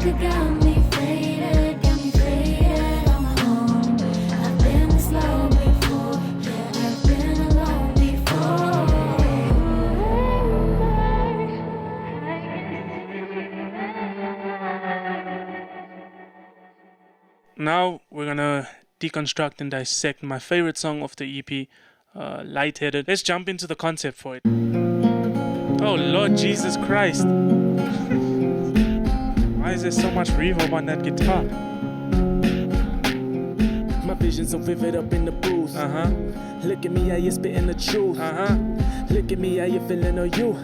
You got me faded on my own. I've been this low before, yeah, I've been alone before. Now we're gonna deconstruct and dissect my favorite song of the EP, Lightheaded. Let's jump into the concept for it. Oh Lord Jesus Christ. Why is there so much reverb on that guitar? My vision so vivid up in the booth. Look at me, how you spitting the truth. Look at me, how you feeling on you.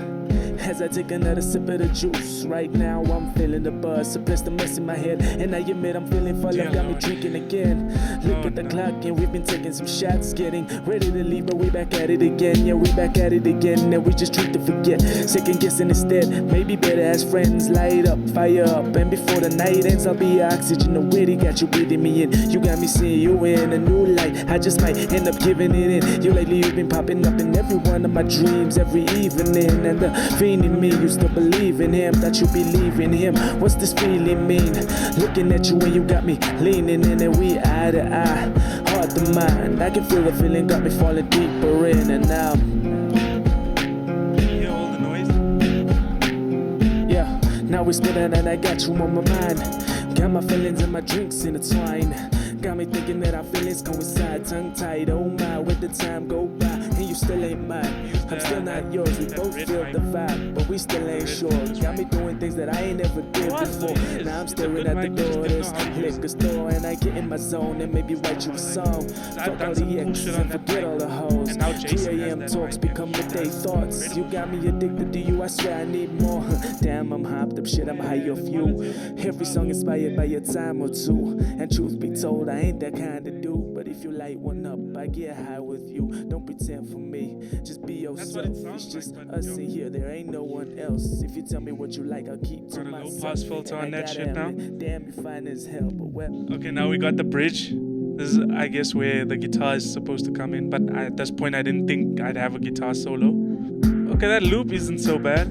As I take another sip of the juice. Right now I'm feeling the buzz, suppress the mess in my head. And I admit I'm feeling full up, got me drinking again. Look at the clock and we've been taking some shots, getting ready to leave, but we back at it again. Yeah, we back at it again, and we just treat to forget. Second guessing instead, maybe better as friends. Light up, fire up, and before the night ends I'll be your oxygen. The way they got you breathing me in. You got me seeing you in a new light. I just might end up giving it in. You lately you've been popping up in every one of my dreams every evening. And the fiend in me used to believe in him, thought you believe in him. What's this feeling mean? Looking at you and you got me leaning in, and we eye to eye, heart to mind. I can feel the feeling, got me falling deeper in and out. You hear all the noise? Yeah, now we're spinning and I got you on my mind. Got my feelings and my drinks intertwined. Got me thinking that our feelings coincide. Tongue-tied, oh my, with the time go by. And you still ain't mine, I'm still not yours. We both feel the vibe, but we still ain't sure. Got me doing things that I ain't never did before. Now I'm staring at the door of this liquor store, and I get in my zone and maybe write you a song. Fuck all the exes and forget all the hoes. 3 a.m. talks become midday thoughts. You got me addicted to you, I swear I need more. Damn, I'm hopped up, shit, I'm high off you. Every song inspired by a time or two. And truth be told, I ain't that kind of dude. But if you light one up, I get high with you. Don't pretend for me, just be yourself. It's just us in here, there ain't no one else. If you tell me what you like, I'll keep to myself. Low pass filter on that shit now. Damn, you fine as hell, but well. Okay, now we got the bridge. This is, I guess, where the guitar is supposed to come in. But at this point, I didn't think I'd have a guitar solo. Okay, that loop isn't so bad.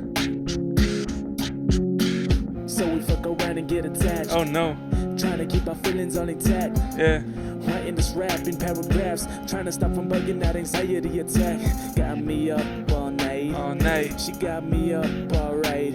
So we fuck around and get attached. Oh no. Trying to keep our feelings all intact. Yeah. Writing this rap in paragraphs, trying to stop from bugging out, anxiety attack. Got me up all night. All night. She got me up alright.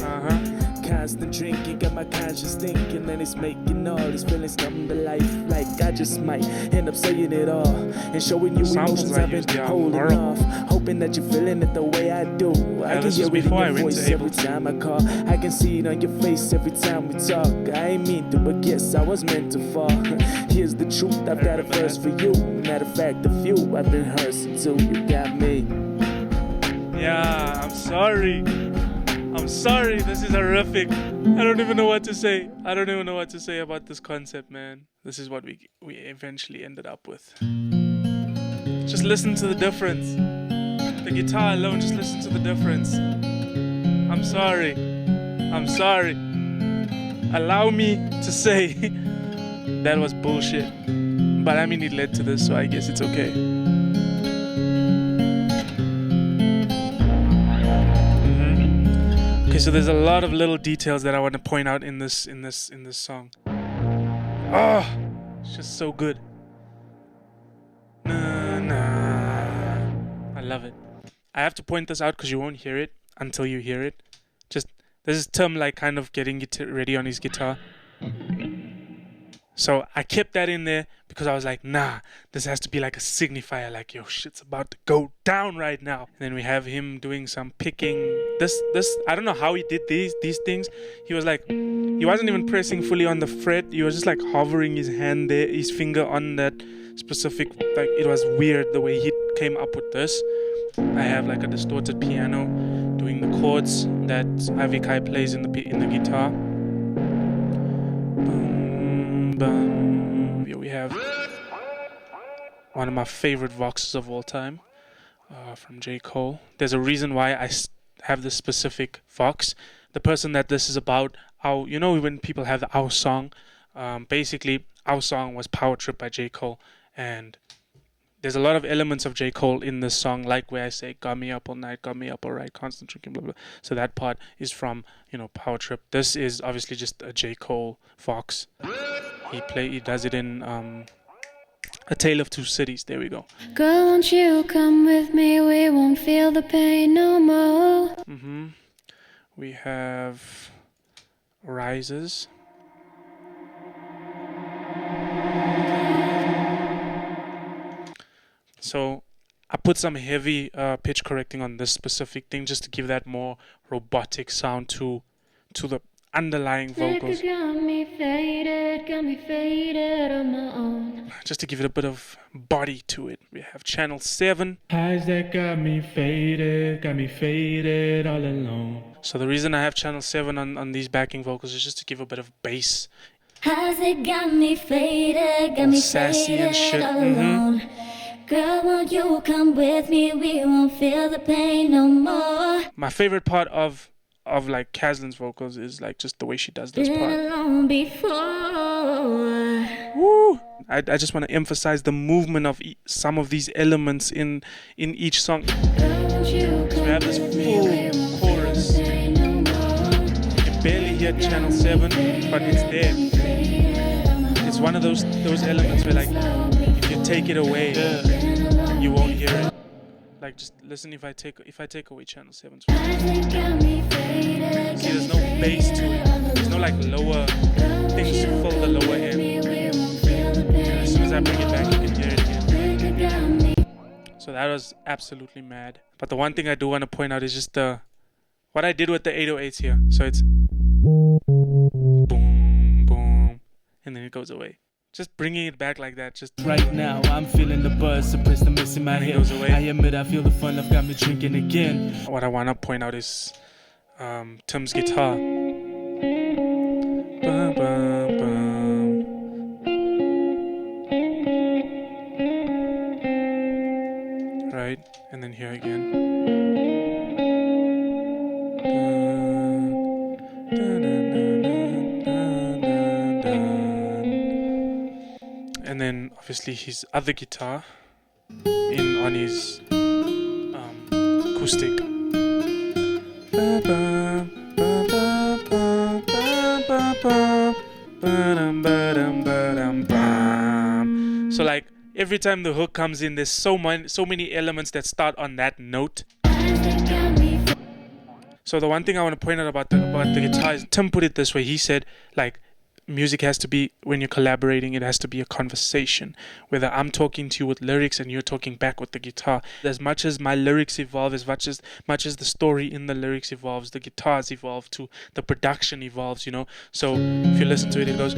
Constant drinking, got my conscience thinking, and it's making all these feelings come to life. Like I just might end up saying it all and showing you emotions I've been holding off. Hoping that you're feeling it the way I do. I can hear it in your voice every time I call. I can see it on your face every time we talk. I ain't mean to, but guess I was meant to fall. Here's the truth, I've got a verse for you. Matter of fact, a few I've been rehearsing too. You got me. Yeah, I'm sorry. I'm sorry, this is horrific. I don't even know what to say. I don't even know what to say about this concept, man. This is what we eventually ended up with. Just listen to the difference. The guitar alone, just listen to the difference. I'm sorry. I'm sorry. Allow me to say that was bullshit. But I mean, it led to this, so I guess it's okay. Okay, so there's a lot of little details that I want to point out in this song. Oh, it's just so good. I love it. I have to point this out because you won't hear it until you hear it. Just there's this term like kind of getting it ready on his guitar. So I kept that in there because I was like, nah, this has to be like a signifier, like, yo, shit's about to go down right now. And then we have him doing some picking. This, I don't know how he did these things. He was like, he wasn't even pressing fully on the fret. He was just like hovering his hand there, his finger on that specific, like, it was weird the way he came up with this. I have like a distorted piano doing the chords that Ivykai plays in the guitar. Here we have one of my favorite voxes of all time from J. Cole. There's a reason why I have this specific vox. The person that this is about, you know, when people have Our Song, basically Our Song was Power Trip by J. Cole, and there's a lot of elements of J. Cole in this song, like where I say, got me up all night, got me up all right, constant drinking, blah, blah. So that part is from, Power Trip. This is obviously just a J. Cole Fox. He does it in A Tale of Two Cities. There we go. Girl, won't you come with me? We won't feel the pain no more. We have Rises. So I put some heavy pitch correcting on this specific thing just to give that more robotic sound to the underlying vocals. Got me faded on my own. Just to give it a bit of body to it. We have Channel 7. Highs that got me faded all alone. So the reason I have Channel 7 on these backing vocals is just to give a bit of bass. Has it got me faded, Sassy and shit. all alone. Girl, won't you come with me? We won't feel the pain no more. My favorite part of like Caslian's vocals is like just the way she does this Been part. alone before. Woo! I just want to emphasize the movement of some of these elements in each song. Girl, won't you So we have this come full with me? We won't chorus. feel the pain no more. You can barely hear Channel 7, but it's there. It's one of those elements where like if you take it away, you won't hear it. Like just listen if I take away Channel 7. See, there's no bass to it. There's no like lower things to fill the lower end. And as soon as I bring it back, you can hear it again. So that was absolutely mad. But the one thing I do want to point out is just what I did with the 808s here. So it's boom, boom, and then it goes away. Just bringing it back like that. Just Right now, I'm feeling the buzz, suppressed the mess in my head. goes away. I admit I feel the fun love got me drinking again. What I want to point out is Tim's guitar. Bum, bum, bum. Right, and then here again. Dun, dun, dun, dun, dun, dun, dun. And then obviously his other guitar on his acoustic. So like every time the hook comes in, there's so many elements that start on that note. So the one thing I want to point out about the guitar is Tim put it this way. He said like music has to be, when you're collaborating, it has to be a conversation. Whether I'm talking to you with lyrics and you're talking back with the guitar. As much as my lyrics evolve, as much as the story in the lyrics evolves, the guitars evolve too, the production evolves, So if you listen to it, it goes.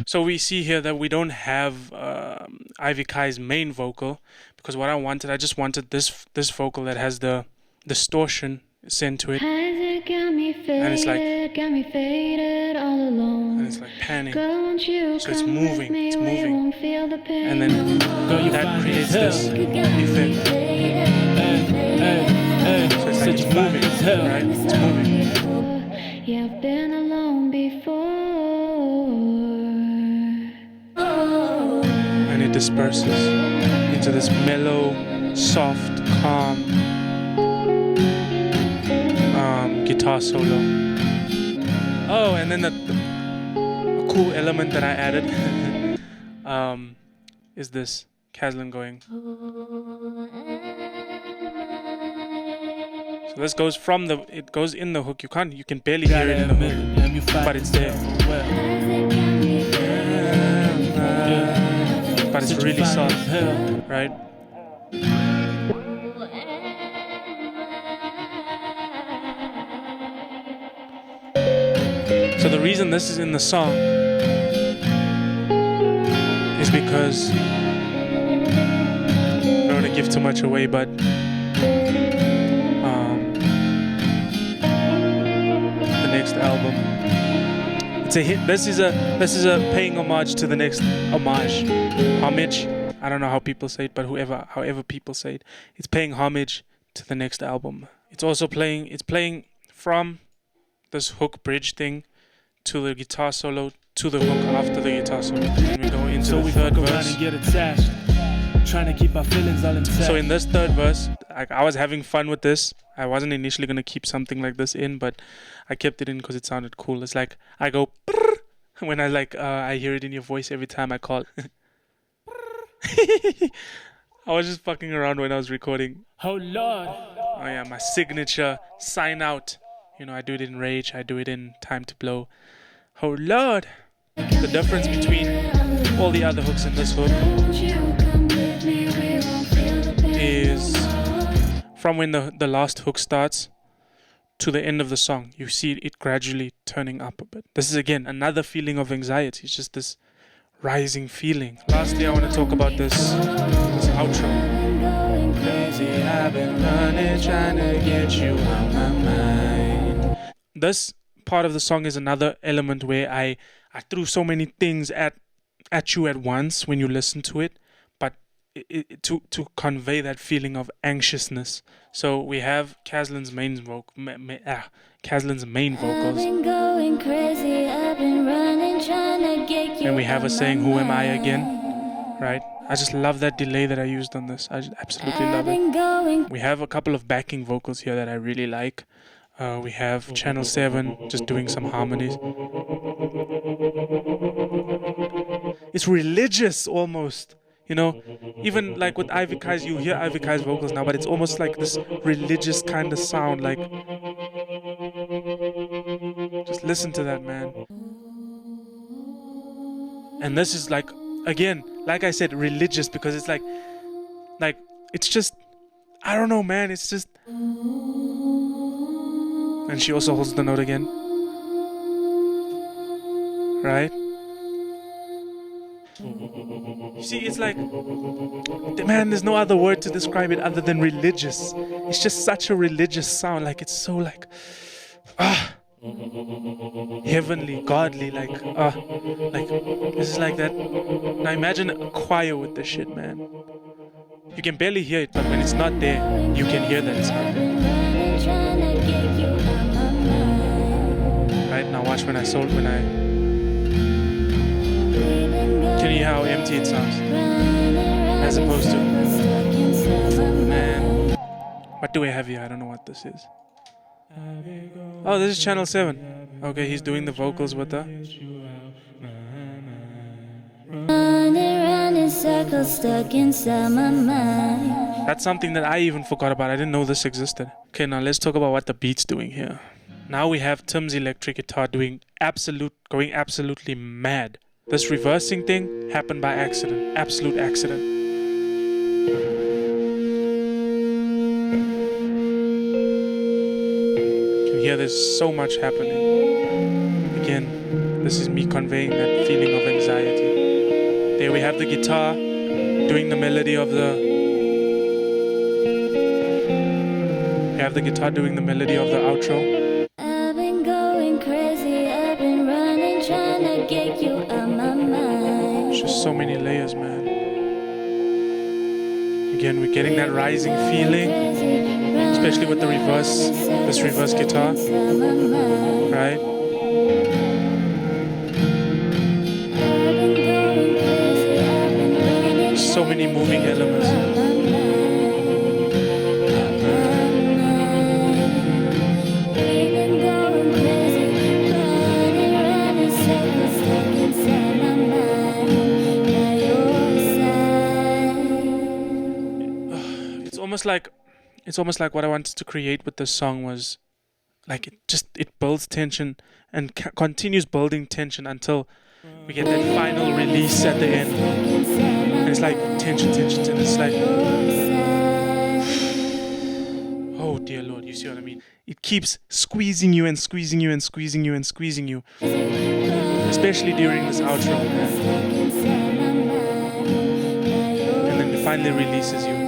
So we see here that we don't have Ivykai's main vocal, because what I just wanted this vocal that has the distortion sent to it, and it's like panning, so it's moving, and then that creates this effect. So it's like it's moving, right? It's moving. Yeah, I've been alone before. And it disperses into this mellow, soft, calm guitar solo. Oh, and then a cool element that I added is this Caslian going. So this goes it goes in the hook. You can barely hear it in the hook, but it's there. But it's really soft, right? So the reason this is in the song is because I don't want to give too much away, but the next album, it's a hit. This is a paying homage to the next homage. I don't know how people say it, but however people say it, it's paying homage to the next album. It's also playing from this hook bridge thing to the guitar solo to the hook after the guitar solo. And we go into So the we third fuck around verse. and get attached, trying to keep our feelings all intact. So in this third verse, I was having fun with this. I wasn't initially going to keep something like this in, but I kept it in because it sounded cool. It's like I go prrr, when I hear it in your voice every time I call. I was just fucking around when I was recording. Oh Lord. Oh yeah, my signature sign out. You know, I do it in Rage, I do it in Time to Blow. Oh Lord. The difference between all the other hooks in this hook is from when the last hook starts to the end of the song. You see it gradually turning up a bit. This is again another feeling of anxiety. It's just this rising feeling. Lastly, I want to talk about this outro. Crazy, I've been running, trying to get you out my mind. This part of the song is another element where I threw so many things at you at once when you listen to it, but to convey that feeling of anxiousness. So we have Caslian's main vocals, and we have us saying, "Who am I again?" Right? I just love that delay that I used on this. I just absolutely love it. We have a couple of backing vocals here that I really like. We have Channel 7 just doing some harmonies. It's religious almost, you know. Even like with Ivykai's, you hear Ivykai's vocals now, but it's almost like this religious kind of sound. Like, just listen to that, man. And this is like, again, like I said, religious, because it's like it's just, I don't know, man. It's just. And she also holds the note again. Right? You see, it's like, man, there's no other word to describe it other than religious. It's just such a religious sound. Like, it's so like, heavenly, godly, like this is like that. Now imagine a choir with this shit, man. You can barely hear it, but when it's not there, you can hear that it's not there. Right, now watch when I can you hear how empty it sounds? As opposed to, man, what do we have here? I don't know what this is. Oh, this is Channel 7. Okay, he's doing the vocals with her. That's something that I even forgot about. I didn't know this existed. Okay, now let's talk about what the beat's doing here. Now we have Tim's electric guitar going absolutely mad. This reversing thing happened by accident. Absolute accident. You can hear there's so much happening. Again, this is me conveying that feeling of anxiety. There we have the guitar doing the melody of the... We have the guitar doing the melody of the outro. I've been going crazy, I've been running, trying to get you out my mind. It's just so many layers, man. Again, we're getting that rising feeling, especially with the reverse, this reverse guitar, right? So many moving elements. It's almost like what I wanted to create with this song was like it builds tension and continues building tension until we get that final release at the end. And it's like tension. It's like, oh dear Lord, you see what I mean? It keeps squeezing you and squeezing you and squeezing you and squeezing you, especially during this outro, man. And then it finally releases you.